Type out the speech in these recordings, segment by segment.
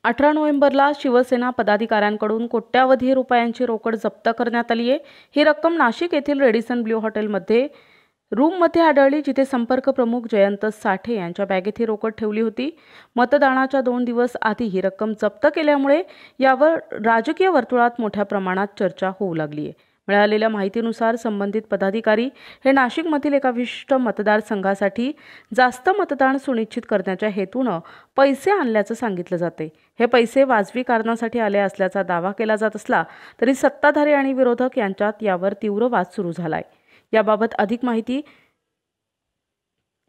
18 नोव्हेंबरला शिवसेना पदाधिकाऱ्यांकडून कोट्यावधी रुपयांची रोकड जप्त करण्यात आली आहे। ही रक्कम नाशिक येथील रेडिसन ब्लू हॉटेलमध्ये रूममध्ये आढळली, जिथे संपर्क प्रमुख जयंत साठे यांच्या बॅगेत ही रोकड ठेवली होती। मतदानाच्या 2 दिवस आधी ही रक्कम जप्त केल्यामुळे यावर राजकीय वर्तुळात मोठ्या प्रमाणात चर्चा होऊ लागली आहे। मिळालेल्या माहितीनुसार संबंधित पदाधिकारी हे नाशिकमधील एका विशिष्ट मतदारसंघासाठी जास्त मतदान सुनिश्चित करण्याच्या हेतूने पैसे आणल्याचं सांगितलं जाते। हे पैसे वाजवी कारणासाठी आले असल्याचा दावा केला जात असला तरी सत्ताधारी आणि विरोधक यांच्यात यावर तीव्र वाद सुरू झालाय। याबाबत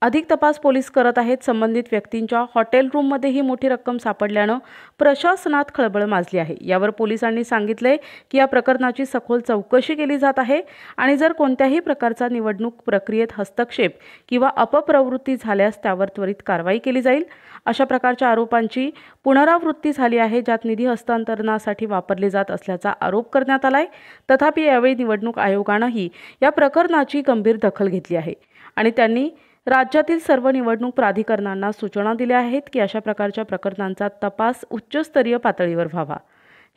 अधिक तपास पोलीस करत आहेत। संबंधित व्यक्तींच्या हॉटेल रूममध्ये ही मोठी रक्कम सापडल्याने प्रशासनात खळबळ माजली आहे। यावर पोलिसांनी सांगितले की या प्रकरणाची सखोल चौकशी केली जात आहे आणि जर कोणत्याही प्रकारचा निवडणूक प्रक्रियेत हस्तक्षेप किंवा अपप्रवृत्ती झाल्यास त्यावर त्वरित कारवाई केली जाईल। अशा प्रकारच्या आरोपांची पुनरावृत्ती झाली आहे, ज्यात निधी हस्तांतरणासाठी वापरले जात असल्याचा आरोप करण्यात आलाय। तथापि यावेळी निवडणूक आयोगानेही या प्रकरणाची गंभीर दखल घेतली आहे आणि त्यांनी राज्यातील सर्व निवडणूक प्राधिकरणांना सूचना दिल्या आहेत की अशा प्रकारच्या प्रकरणांचा तपास उच्चस्तरीय पातळीवर व्हावा।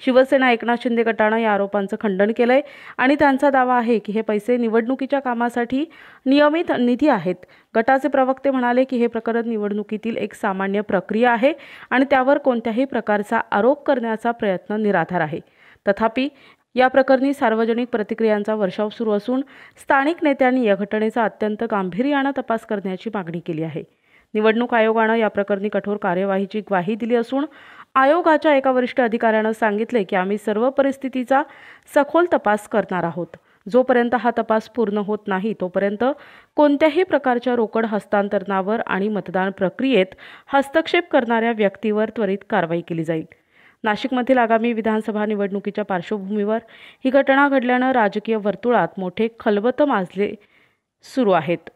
शिवसेना एकनाथ शिंदे गटाने या आरोपांचं खंडन केलंय आणि त्यांचा दावा आहे की हे पैसे निवडणुकीच्या कामासाठी नियमित निधी आहेत। गटाचे प्रवक्ते म्हणाले की हे प्रकरण निवडणुकीतील एक सामान्य प्रक्रिया आहे आणि त्यावर कोणत्याही प्रकारचा आरोप करण्याचा प्रयत्न निराधार आहे। तथापि या प्रकरणी सार्वजनिक प्रतिक्रियांचा वर्षाव सुरू असून स्थानिक नेत्यांनी या घटनेचा अत्यंत गांभीर्याने तपास करण्याची मागणी केली आहे। निवडणूक आयोगाने या प्रकरणी कठोर कार्यवाहीची ग्वाही दिली असून आयोगाच्या एका वरिष्ठ अधिकाऱ्याने सांगितले की आम्ही सर्व परिस्थितीचा सखोल तपास करणार आहोत। जोपर्यंत हा तपास पूर्ण होत नाही तोपर्यंत कोणत्याही प्रकारच्या रोकड हस्तांतरणावर आणि मतदान प्रक्रियेत हस्तक्षेप करणाऱ्या व्यक्तीवर त्वरित कारवाई केली जाईल। नाशिकमधील आगामी विधानसभा निवडणुकीच्या पार्श्वभूमीवर ही घटना घडल्याने राजकीय वर्तुळात मोठे खलबत माजले सुरू आहेत।